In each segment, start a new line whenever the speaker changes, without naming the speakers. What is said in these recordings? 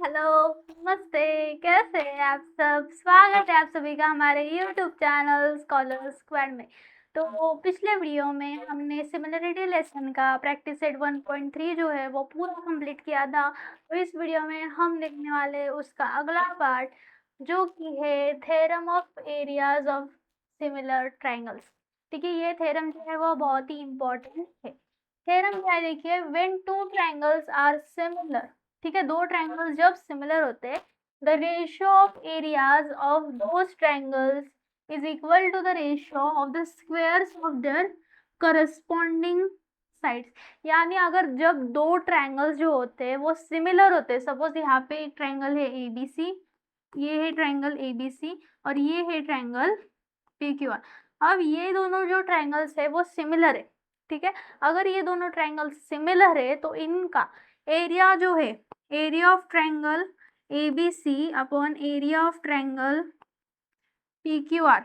Hello, नमस्ते। कैसे हैं आप सब? स्वागत है आप सभी का हमारे यूट्यूब चैनल स्कॉलर स्क्वाड में। तो पिछले वीडियो में हमने सिमिलरिटी लेसन का प्रैक्टिस सेट 1.3 जो है वो पूरा कंप्लीट किया था। तो इस वीडियो में हम देखने वाले हैं उसका अगला पार्ट, जो कि है theorem of areas of similar triangles. ठीक है, ये थ्योरम जो है वो बहुत ही इंपॉर्टेंट है। थ्योरम क्या है, देखिए, when two triangles are similar, ठीक है, दो ट्राइंगल्स जब सिमिलर होते हैं, the ratio of areas of those triangles is equal to the ratio of the squares of their corresponding sides. यानी अगर जब दो ट्राइंगल्स जो होते हैं वो सिमिलर होते हैं, सपोज यहाँ पे एक ट्राइंगल है ABC, ये है ट्राइंगल ABC और ये है ट्राइंगल PQR। अब ये दोनों जो ट्राइंगल्स है वो सिमिलर है, ठीक है। अगर ये दोनों ट्राइंगल सिमिलर है तो इनका एरिया जो है, area of triangle ABC upon area of triangle PQR,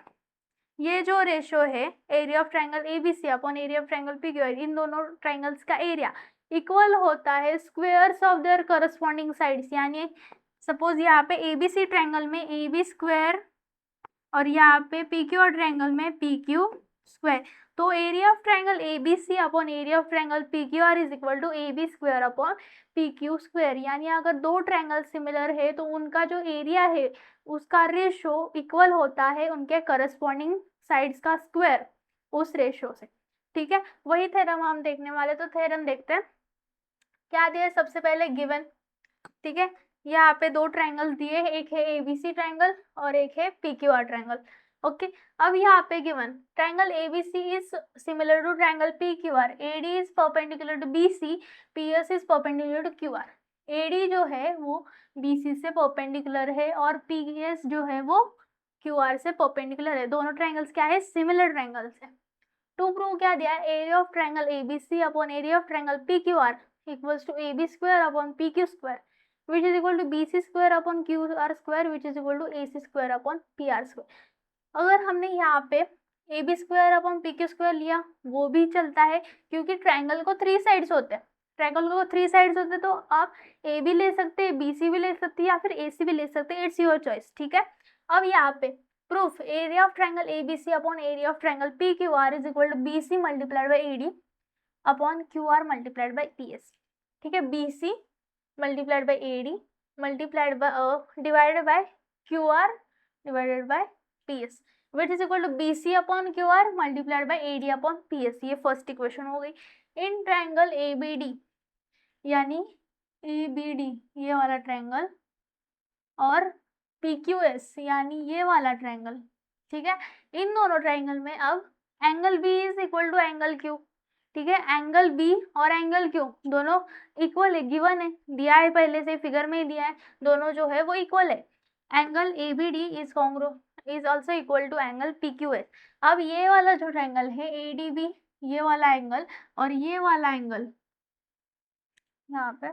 ये जो रेशो है area of triangle ABC upon area of triangle PQR, इन दोनों ट्राइंगल्स का एरिया इक्वल होता है squares of their corresponding sides. यानी सपोज यहाँ पे ABC ट्राइंगल में AB स्क्वायर और यहाँ पे PQR ट्राइंगल में PQ स्क्वायर। तो area of triangle ABC upon area of triangle PQR is equal to AB square upon PQ square. यानी अगर दो ट्राइंगल सिमिलर है तो उनका जो एरिया है उसका रेशो इक्वल होता है उनके करस्पॉन्डिंग साइड्स का स्क्वायर, उस रेशो से। ठीक है, वही थ्योरम हम देखने वाले। तो थ्योरम देखते हैं क्या दिया है। सबसे पहले गिवन, ठीक है, यहाँ पे दो ट्राइंगल दिए हैं, एक है ABC ट्राइंगल और एक है PQR ट्राइंगल। ओके, अब यहाँ पे given triangle ABC is similar to triangle PQR, AD is perpendicular to BC, PS is perpendicular to QR। AD जो है वो BC से परपेंडिकुलर है और PS जो है वो QR से परपेंडिकुलर है। दोनों ट्राइंगल्स क्या है, सिमिलर ट्राइंगल्स है। टू प्रूव क्या दिया है, area of triangle ABC upon area of triangle PQR equals to AB square upon PQ square which is equal to BC square upon QR square which is equal to AC square upon PR square। अगर हमने यहाँ पे AB square upon PQ square लिया वो भी चलता है, क्योंकि ट्राइंगल को थ्री साइड्स होते हैं। ट्राइंगल को थ्री साइड्स होते हैं तो आप A भी ले सकते हैं, BC भी ले सकते हैं या फिर AC भी ले सकते हैं, इट्स योर चॉइस। ठीक है, अब यहाँ पे proof, area of triangle ABC upon area of triangle PQR is equal to BC multiplied by AD upon QR multiplied by PS। ठीक है, BC multiplied by AD multiplied by divided by QR divided by PS which is equal to BC upon QR multiplied by AD upon PS। ये first equation हो गई। In triangle ABD, यानी ABD ये वाला triangle और PQS यानी ये वाला ट्राइंगल, ठीक है, इन दोनों ट्राइंगल में अब angle B is equal to angle Q। ठीक है, एंगल B और एंगल Q दोनों इक्वल है, गिवन है, दिया है पहले से, फिगर में ही दिया है, दोनों जो है वो इक्वल है। Angle ABD is also equal to angle PQS। अब ये वाला जो ट्राइंगल है ADB, ये वाला एंगल और ये वाला एंगल, यहाँ पे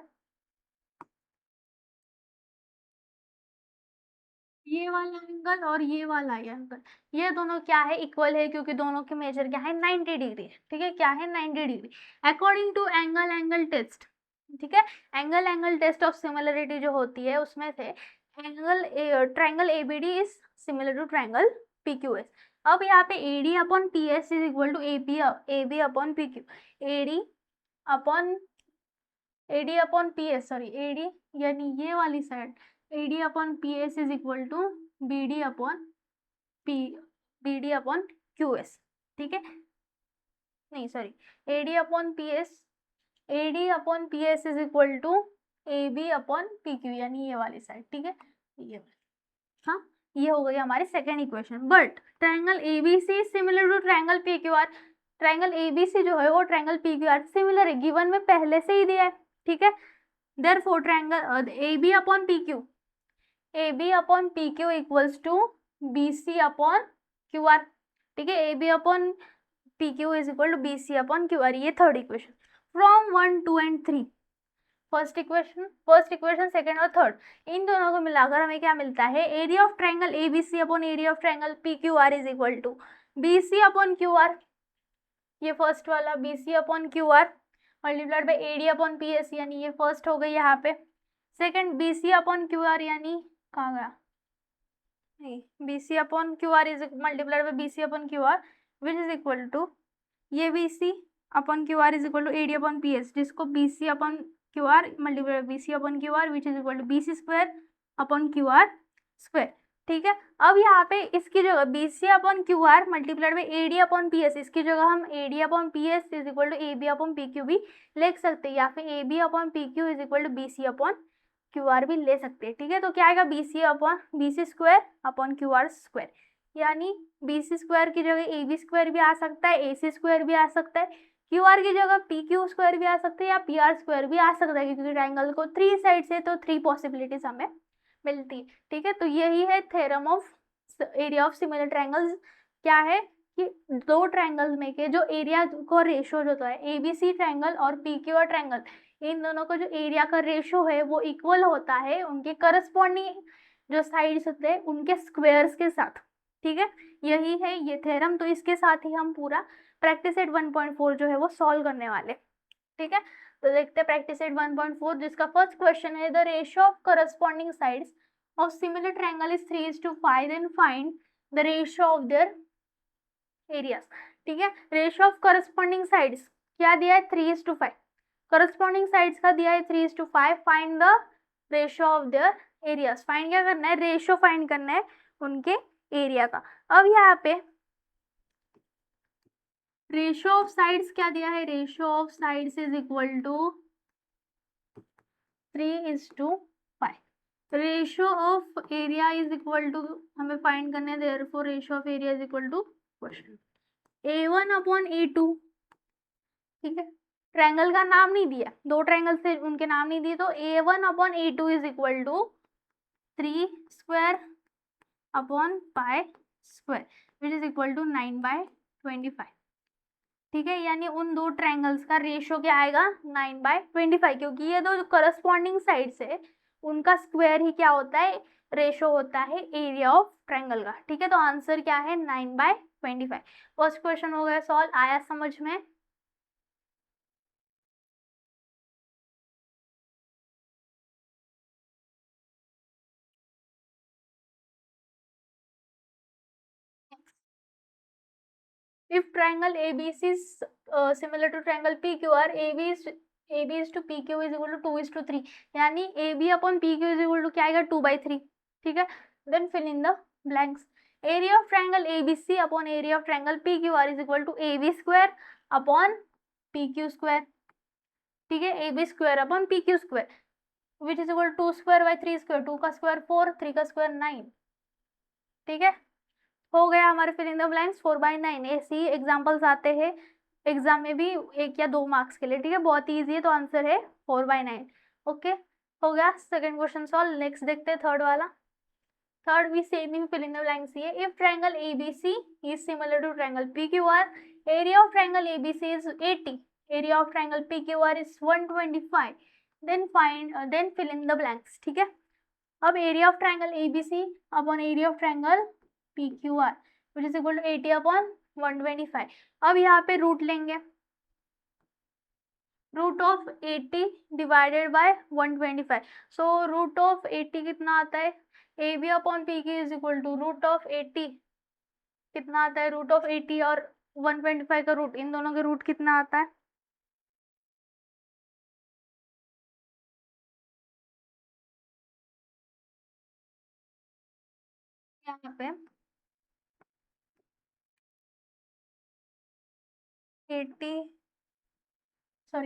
ये वाला एंगल और ये वाला एंगल, ये दोनों क्या है, इक्वल है, क्योंकि दोनों के मेजर क्या है, 90 डिग्री है। ठीक है, क्या है, 90 degree according to angle angle test. ठीक है, एंगल टेस्ट ऑफ सिमिलरिटी जो होती है उसमें से angle triangle ABD is similar to triangle PQS। अब यहाँ पे AD upon PS is equal to AB upon PQ। AD upon PS, sorry AD यानी ये वाली side, AD upon PS is equal to BD upon QS। ठीक है, नहीं sorry, AD upon PS is equal to AB upon PQ, यानी ये वाली side. ठीक है, ये, हाँ, ये हो गई हमारी second equation. But triangle ABC similar to triangle PQR, triangle ABC जो है वो ट्राइंगल PQR सिमिलर है, गिवन में पहले से ही दिया है। ठीक है, therefore triangle AB upon PQ equals to BC upon QR। ठीक है, AB upon PQ is equal to BC upon QR, ये third equation. From 1, 2 and 3, first equation second और थर्ड, इन दोनों को मिलाकर हमें क्या मिलता है, area of triangle ABC upon area of triangle PQR is equal to BC upon QR, ये फर्स्ट वाला BC upon QR multiplied by AD upon PS, यानी ये फर्स्ट हो गई यहाँ पे। सेकंड BC अपॉन QR, यानी कहाँ गया, नहीं, BC upon QR is multiplied by BC upon QR which is equal to ये BC upon QR is equal to AD upon PS, जिसको BC upon QR multiplied BC upon QR which is equal to BC square upon QR square. ठीक है, अब यहाँ पे इसकी जगह BC upon QR multiplied by AD upon PS, इसकी जगह हम AD upon PS is equal to AB upon PQ भी लिख सकते हैं, या फिर AB upon PQ is equal to BC upon QR भी ले सकते हैं। ठीक है, तो क्या आएगा, BC upon BC square upon QR square, यानी BC स्क्वायर की जगह AB स्क्वायर भी आ सकता है, AC स्क्वायर भी आ सकता है, QR की जगह PQ स्क्वायर भी आ सकता है, या PR स्क्वायर भी आ सकता है, क्योंकि ट्रायंगल को 3 साइड से तो 3 पॉसिबिलिटीज हमें मिलती है। ठीक है, तो यही है theorem of area of similar triangles. क्या है कि दो ट्रायंगल में के जो एरिया को रेशो जो है ABC ट्रायंगल और PQR ट्रायंगल, इन दोनों का जो एरिया का रेशो है वो इक्वल होता है उनके करस्पॉन्डिंग जो साइड्स होते हैं उनके स्क्वायर्स के साथ। ठीक है, यही है ये थ्योरम। तो इसके साथ ही हम पूरा प्रैक्टिस सेट 1.4 जो है वो सॉल्व करने वाले। ठीक है, तो देखते हैं प्रैक्टिस सेट 1.4, जिसका फर्स्ट क्वेश्चन है the ratio of corresponding sides of similar triangle is 3:5, then find the ratio of their areas. ठीक है, रेशियो ऑफ करस्पॉन्डिंग साइड्स क्या दिया है, 3:5, करस्पॉन्डिंग साइड्स का दिया है 3:5, find the ratio of their areas. Find क्या करना है, रेशियो फाइंड करना है उनके एरिया का। अब यहाँ पे रेशियो ऑफ साइड्स क्या दिया है, ratio of sides is equal to 3:5, ratio of area is equal to हमें फाइंड करने हैं, therefore ratio of area is equal to question A1 upon A2। ठीक है, ट्रायंगल का नाम नहीं दिया, दो ट्रायंगल से उनके नाम नहीं दिए, तो A1 upon A2 is equal to 3 square upon five square which is equal to 9/25। ठीक है, यानी उन दो ट्रायंगल्स का रेशियो क्या आएगा, 9/25, क्योंकि ये दो करस्पॉन्डिंग साइड्स है उनका स्क्वायर ही क्या होता है, रेशियो होता है एरिया ऑफ ट्रायंगल का। ठीक है, तो आंसर क्या है, 9/25। फर्स्ट क्वेश्चन हो गया सॉल्व, आया समझ में। If triangle ABC is similar to triangle PQR, AB is to PQ is equal to 2:3, यानी AB upon PQ is equal to क्या आएगा, 2/3। ठीक है, then fill in the blanks. Area of triangle ABC upon area of triangle PQR is equal to AB square upon PQ square। ठीक है, AB square upon PQ square which is equal to 2 square by 3 square, 2 का square 4, 3 का square 9। ठीक है, हो गया हमारे fill in the blanks 4/9। ऐसे ही एग्जाम्पल्स आते हैं एग्जाम में भी 1 या 2 मार्क्स के लिए। ठीक है, बहुत ईजी है, तो आंसर है 4/9। ओके, हो गया सेकंड क्वेश्चन सॉल्व। नेक्स्ट देखते हैं थर्ड वाला। थर्ड भी सेम ही फिल इन द ब्लैंक्स ही है। If triangle ABC is similar to triangle PQR, area of triangle ABC is 80, area of triangle PQR is 125, then fill in the blanks. ठीक है, अब area of triangle ABC upon area of triangle PQR which is equal to 80 upon 125। अब यहाँ पे root लेंगे, root of 80 divided by 125, so root of 80 कितना आता है, AB upon PQ is equal to root of 80 कितना आता है, रूट ऑफ 80 और 125 का रूट, इन दोनों के रूट कितना आता है, यहाँ पे 80 और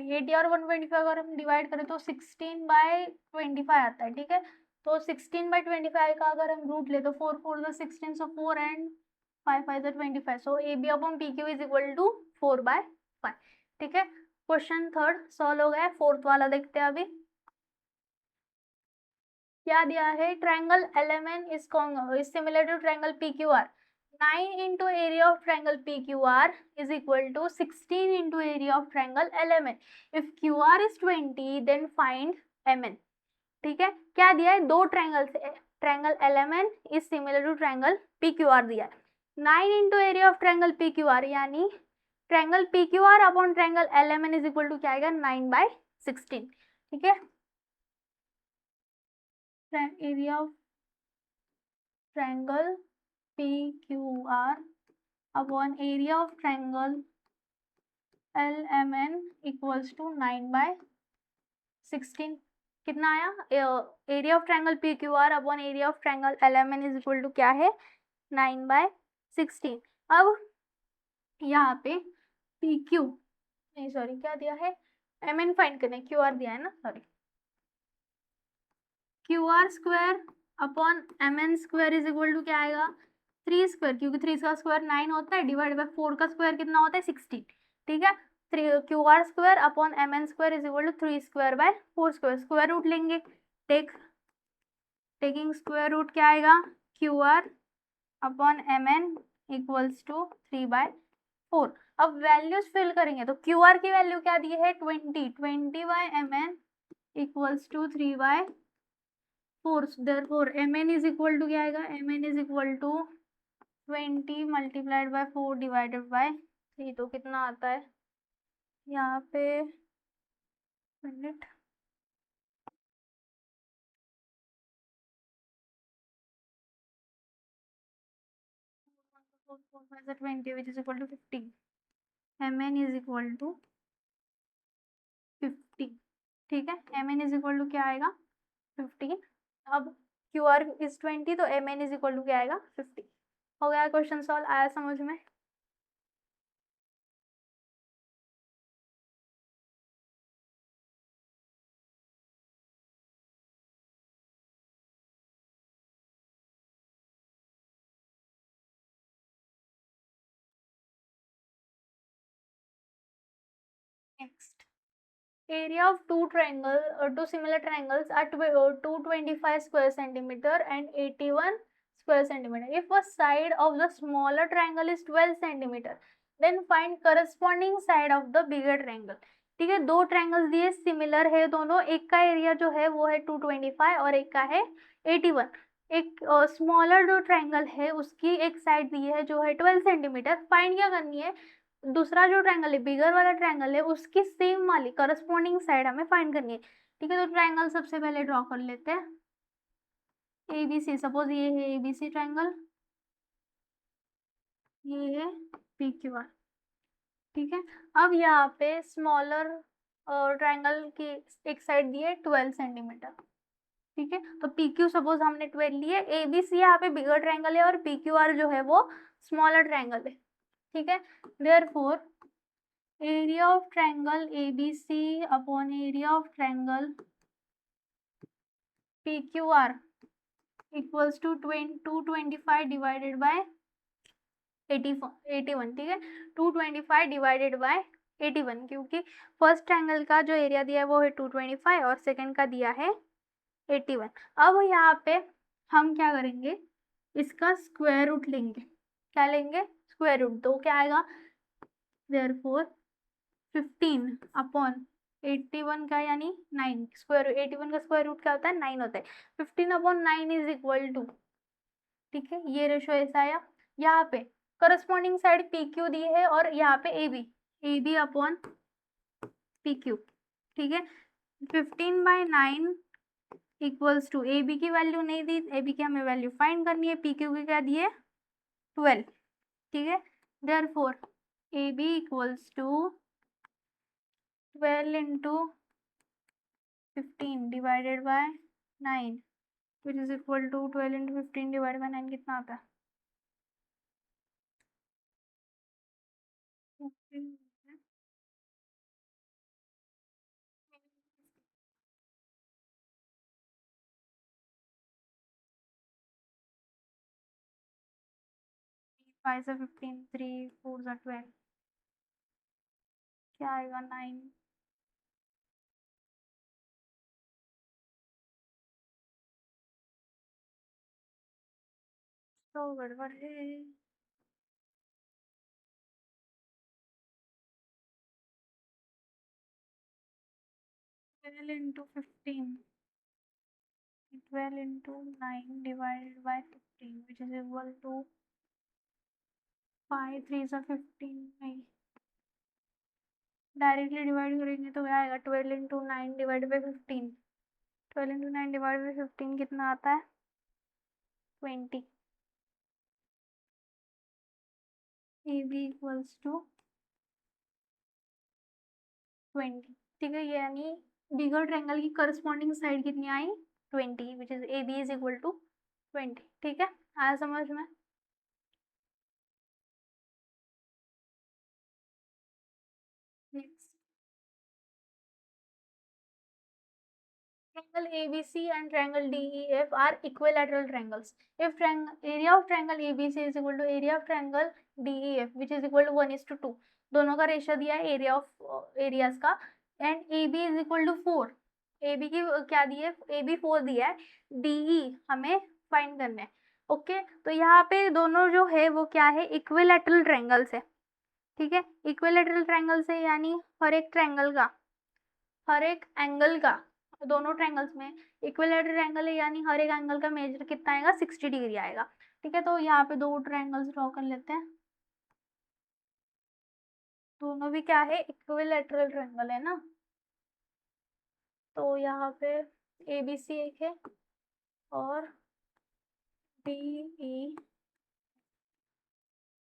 125 अगर हम डिवाइड करें तो 16/25 आता है। ठीक है, तो 16/25 का अगर हम रूट ले तो 4 4 the 16, so 4 and 5 5 the 25, so AB upon PQ is equal to 4/5। ठीक है, क्वेश्चन थर्ड सॉल्व हो गया। फोर्थ वाला देखते हैं अभी क्या दिया है, triangle LMN is similar to triangle PQR। 9 into area of triangle PQR is equal to 16 into area of triangle LMN. If QR is 20, then find MN. ठीक है, क्या दिया है, दो ट्रायंगल से triangle LMN is similar to triangle PQR दिया है। 9 into area of triangle PQR यानी triangle PQR upon triangle LMN is equal to क्या आएगा, 9/16। ठीक है, area of triangle PQR upon area of triangle LMN equals to 9/16। कितना आया? Area of triangle PQR upon area of triangle LMN is equal to क्या है? 9/16। अब यहाँ पे PQ नहीं सॉरी क्या दिया है? MN फाइंड करना है, QR दिया है ना, sorry. QR square upon MN square is equal to क्या आएगा? 3 स्क्वायर, क्योंकि 3 का स्क्वायर 9 होता है, डिवाइड बाय 4 का स्क्वायर कितना होता है? 16। ठीक है, QR square upon MN square is equal to 3 square by 4 square. Square root लेंगे, टेकिंग स्क्वायर रूट क्या आएगा? QR upon MN equals to 3/4। अब वैल्यूज फिल करेंगे तो QR की वैल्यू क्या दी है? 20/MN equals to 3/4। Therefore MN is equal to क्या आएगा? MN is equal to 20 multiplied by 4 divided by 3। तो कितना आता है यहाँ पे? Minute, 20 which is equal to 50। MN is equal to 50। ठीक है, MN is equal to क्या आएगा? 15। अब QR is 20 तो MN is equal to क्या आएगा? 50। हो गया क्वेश्चन सॉल्व, आया समझ में? Next, area of two similar triangles are 225 square centimeter and 81 square centimeter. If a side of the smaller triangle is 12 centimeter, then find corresponding side of the bigger triangle। ठीक है, दो triangles दिए, similar है दोनों, एक का area जो है वो है 225 और एक का है 81। एक स्मॉलर जो ट्रायंगल है उसकी एक साइड दी है जो है 12 सेंटीमीटर। फाइंड क्या करनी है? दूसरा जो ट्रायंगल है, बिगर वाला ट्रायंगल है, उसकी सेम वाली करस्पॉन्डिंग साइड हमें फाइंड करनी है। ठीक है, तो ट्रायंगल सबसे पहले ड्रॉ कर लेते हैं। ABC, सपोज ये है ABC ट्रायंगल, ये है PQR। ठीक है, अब यहाँ पे स्मॉलर ट्रायंगल की एक साइड दी है 12 सेंटीमीटर। ठीक है, तो PQ सपोज हमने 12 लिए, ABC यहाँ पे बिगर ट्रायंगल है और PQR जो है वो स्मॉलर ट्रायंगल है। ठीक है, therefore area of triangle ABC upon area of triangle PQR equals to 225 divided by 81। ठीक है, 225 डिवाइडेड बाय 81, क्योंकि फर्स्ट ट्रायंगल का जो एरिया दिया है वो है 225 और सेकंड का दिया है 81। अब यहाँ पे हम क्या करेंगे? इसका स्क्वायर रूट लेंगे। क्या लेंगे? Square root. तो क्या आएगा? देयरफॉर 15 अपॉन 81 का यानी 9 स्क्वायर, 81 का स्क्वायर रूट क्या होता है? 9 होता है। 15 अपॉन 9 इज इक्वल टू, ठीक है, ये रेशो ऐसा आया। यहाँ पे करस्पॉन्डिंग साइड PQ दी है और यहाँ पे AB अपॉन PQ। ठीक है, 15/9 इक्वल्स टू, AB की वैल्यू नहीं दी, AB की हमें वैल्यू फाइंड करनी है, PQ की क्या दी है? 12। ठीक है, therefore AB equals to 12 into 15 divided by 9 which is equal to 12 into 15 divided by 9 कितना आता है? 5 से 15, 3 4 से 12, क्या आएगा? 9। तो गड़बड़ है। 12 into 15, 12 into 9 divided by 15 which is equal to 5 3 से 15। नहीं, डायरेक्टली डिवाइड करेंगे तो क्या आएगा? 12 into 9 divide by 15 12 into 9 divide by 15 कितना आता है? 20। A B equals to 20। ठीक है, यानी बिगर ट्रायंगल की करस्पॉन्डिंग साइड कितनी आई? 20, which is A B is equal to 20। ठीक है, आया समझ में? Next, triangle ABC and triangle DEF are equilateral triangles. If area of triangle ABC is equal to area of triangle DEF, which is equal to 1:2, दोनों का ratio दिया है area of areas का, and AB is equal to 4। AB की क्या दी है? AB 4 दिया है, DE हमें फाइंड करना है। ओके, तो यहाँ पे दोनों जो है वो क्या है? इक्विलेटरल ट्रायंगल्स है। ठीक है, इक्विलेटरल ट्रायंगल्स है, यानी हर एक ट्रायंगल का, हर एक एंगल का, दोनों ट्रायंगल्स में इक्विलेटरल एंगल है, यानी हर एक एंगल का मेजर कितना आएगा? 60 डिग्री आएगा। ठीक है, तो यहाँ पे दो ट्रायंगल्स ड्रॉ कर लेते हैं। दोनों भी क्या है? इक्विलेटरल ट्रायंगल है ना। तो यहाँ पे ABC एक है और DE।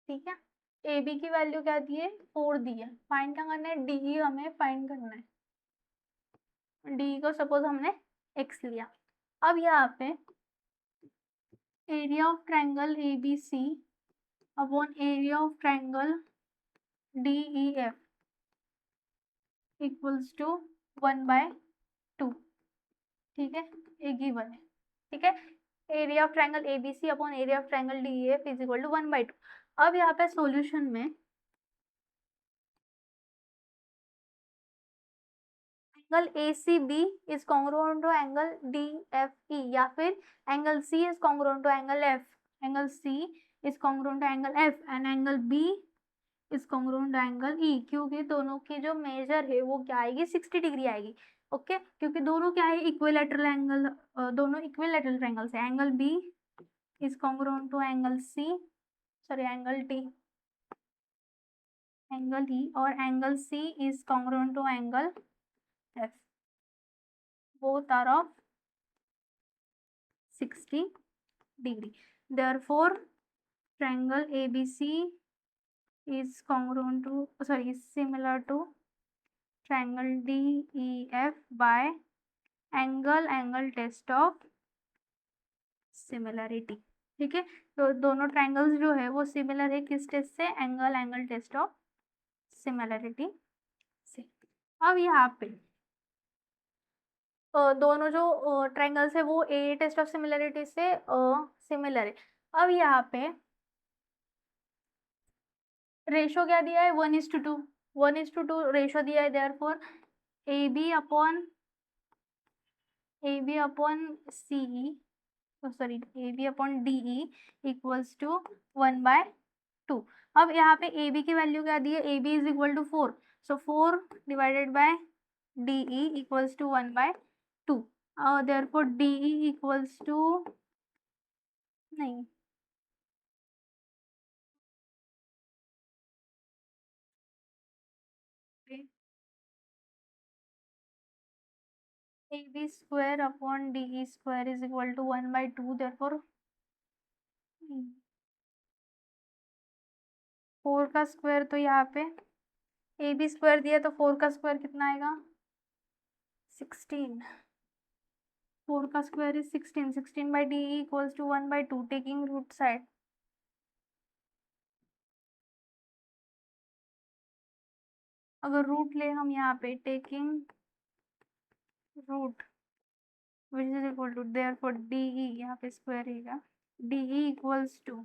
ठीक है, AB की वैल्यू क्या दी है? 4 दी है। फाइंड क्या करना है? DE हमें फाइंड करना है। DE को सपोज हमने x लिया। अब यहाँ पे area of triangle ABC upon area of triangle DEF equals to 1/2। ठीक है, ये गिवन है। ठीक है, area of triangle ABC upon area of triangle DEF is equal to 1/2। अब यहाँ पे सॉल्यूशन में angle ACB is congruent to angle DFE, या फिर angle C is congruent to angle F, angle C is congruent to angle F and angle B is congruent to angle E, क्योंकि दोनों की जो मेजर है वो क्या आएगी? 60 डिग्री आएगी। ओके, क्योंकि दोनों क्या है? इक्विलेटरल एंगल, दोनों इक्विलेटरल ट्रायंगल्स है। Angle B is congruent to angle C, sorry angle T, angle E, और angle C is congruent to angle F, both are of 60 degree. Therefore triangle ABC is congruent to, sorry, is similar to triangle DEF by angle test of similarity। ठीक है, तो दोनों triangles जो है वो similar है, किस टेस्ट से? एंगल टेस्ट ऑफ सिमिलरिटी से। अब यहाँ पे दोनों जो ट्रायंगल्स है वो ए टेस्ट ऑफ सिमिलरिटी से सिमिलर है। अब यहाँ पे रेशो क्या दिया है? 1:2, 1:2 रेशो दिया है। Therefore AB upon CE, sorry AB upon DE equals to 1/2। अब यहाँ पे AB की वैल्यू क्या दी है? AB is equal to 4, so 4 divided by DE equals to 1/2। Therefore DE equals to, नहीं, AB square upon DE square is equal to 1/2। Therefore 4 का square, तो यहाँ पे AB स्क्वायर दिया तो 4 का स्क्वायर कितना आएगा? 16। 4 का square is 16, 16/DE equals to 1/2, taking root side. अगर रूट ले हम यहाँ पे, taking root which is equal to, therefore DE यहाँ पे स्क्वायर रहेगा, DE इक्वल्स टू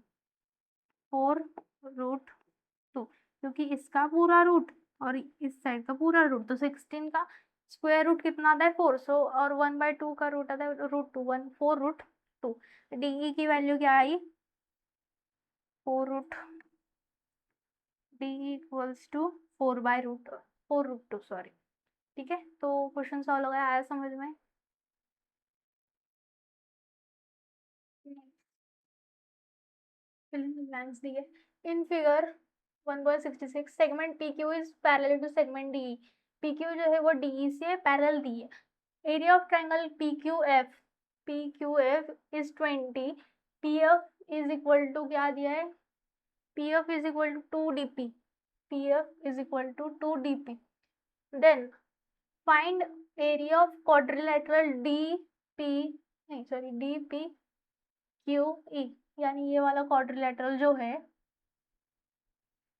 4√2, क्योंकि इसका पूरा रूट और इस साइड का पूरा रूट, तो 16 का स्क्वायर रूट कितना आता है? 4, सो और 1/2 का रूट आता है √2, 4√2। DE की वैल्यू क्या आई? 4 DE इक्वल्स टू 4/√2, सॉरी। ठीक है, तो क्वेश्चन सॉल्व हो गया, आया समझ में? फिल इन द ब्लैंक्स दिए। In figure 1.66 segment PQ is parallel to segment DE। PQ जो है वो DE से पैरेलल दी है। Area of triangle PQF is 20, PF is equal to क्या दिया है, PF is equal to 2dp, PF is equal to 2dp। Then find area of quadrilateral DPQE, यानी ये वाला क्वाड्रिलेटरल जो है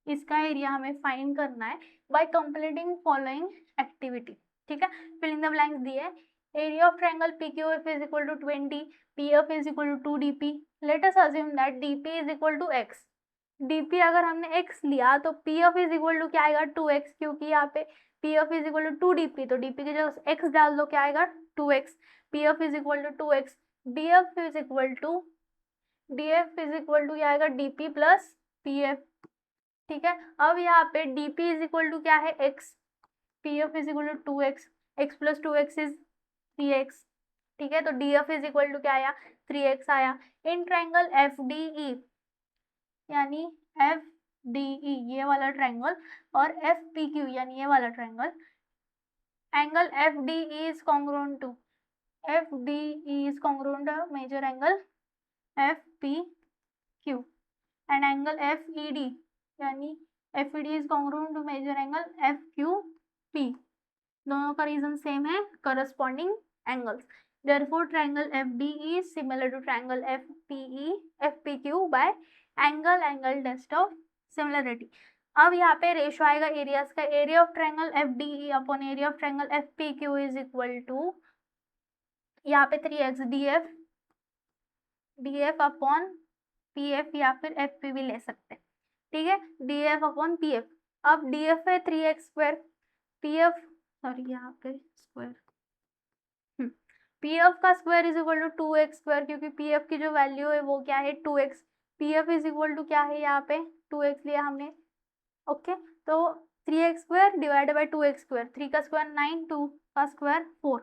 इसका एरिया हमें फाइंड करना है बाय कंप्लीटिंग फॉलोइंग एक्टिविटी। ठीक है, फिलिंग द ब्लैंक्स दिए। Area of triangle PQF is equal to 20, PF is equal to 2dp। Let us assume that DP is equal to x। DP अगर हमने x लिया तो PF is equal to क्या आएगा, 2x, क्योंकि यहाँ पे PF is equal to 2dp, तो DP की जगह x डाल दो, क्या आएगा 2x। PF is equal to 2x, DF is equal to क्या आएगा, DP प्लस PF। ठीक है, अब यहाँ पे DP इज इक्वल टू क्या है, x, PF is equal to 2x, x plus 2x is 3x। ठीक है, तो DF इज इक्वल टू क्या आया, 3x आया। इन ट्रायंगल FDE, यानी FDE ये वाला ट्रायंगल, और FPQ यानी ये वाला triangle, angle FDE is congruent to measure angle FPQ, and angle FED यानी FED is congruent to measure angle FQP। दोनों का रीजन सेम है, corresponding angles. Therefore, triangle FDE is similar to triangle FPQ by angle test of similarity। अब यहाँ पे ratio आएगा areas का, area of triangle FDE upon area of triangle FPQ is equal to यहाँ पे 3x DF upon PF, या फिर FP भी ले सकते हैं। ठीक है, DF अपॉन PF। अब DF है 3x स्क्वायर, PF सॉरी यहाँ पे स्क्वायर, PF का square is equal to 2x square, क्योंकि PF की जो वैल्यू है वो क्या है 2x। PF is equal to क्या है, यहाँ पे 2x लिया हमने। ओके, तो 3x square divided by 2x square, 3 का स्क्वायर 9, 2 का square 4,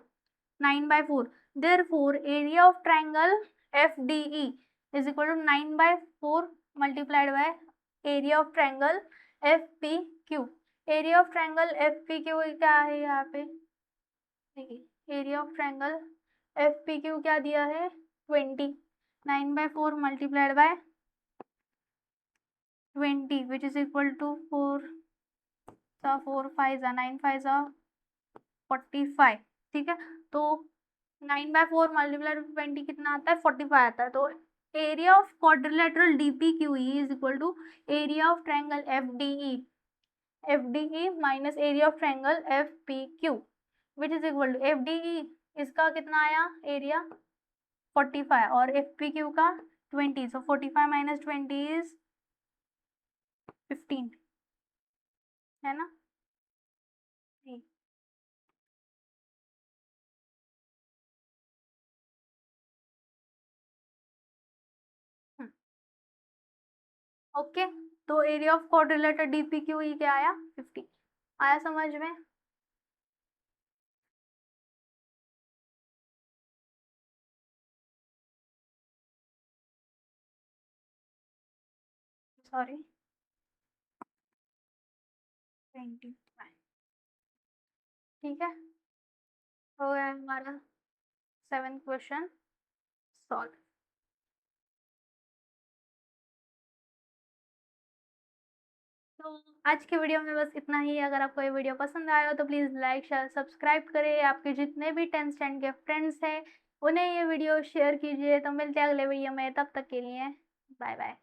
9/4। Therefore area of triangle FDE is equal to 9/4 multiplied by area of triangle FPQ। Area of triangle FPQ क्या है यहाँ पे, देखिए एरिया ऑफ ट्रायंगल FPQ क्या दिया है 20, 9/4 multiplied by 20 which is equal to 4 5 9 5 45। ठीक है, तो 9/4 मल्टीप्लाइड 20 कितना आता है, 45 आता है। तो area of quadrilateral DPQE is equal to area of triangle FDE minus area of triangle FPQ which is equal to FDE इसका कितना आया एरिया 45 और FPQ का 20, सो 45 माइनस 20 इज 15, है ना। ओके, तो एरिया ऑफ क्वाड्रिलेटरल DPQE क्या आया 50। आया समझ में। सॉरी 25। ठीक है, हो गया हमारा 7th क्वेश्चन सॉल्व। तो आज के वीडियो में बस इतना ही। अगर आपको ये वीडियो पसंद आया हो तो प्लीज़ लाइक शेयर सब्सक्राइब करें। आपके जितने भी 10th स्टैंडर्ड के फ्रेंड्स हैं उन्हें ये वीडियो शेयर कीजिए। तो मिलते हैं अगले वीडियो में, तब तक के लिए बाय बाय।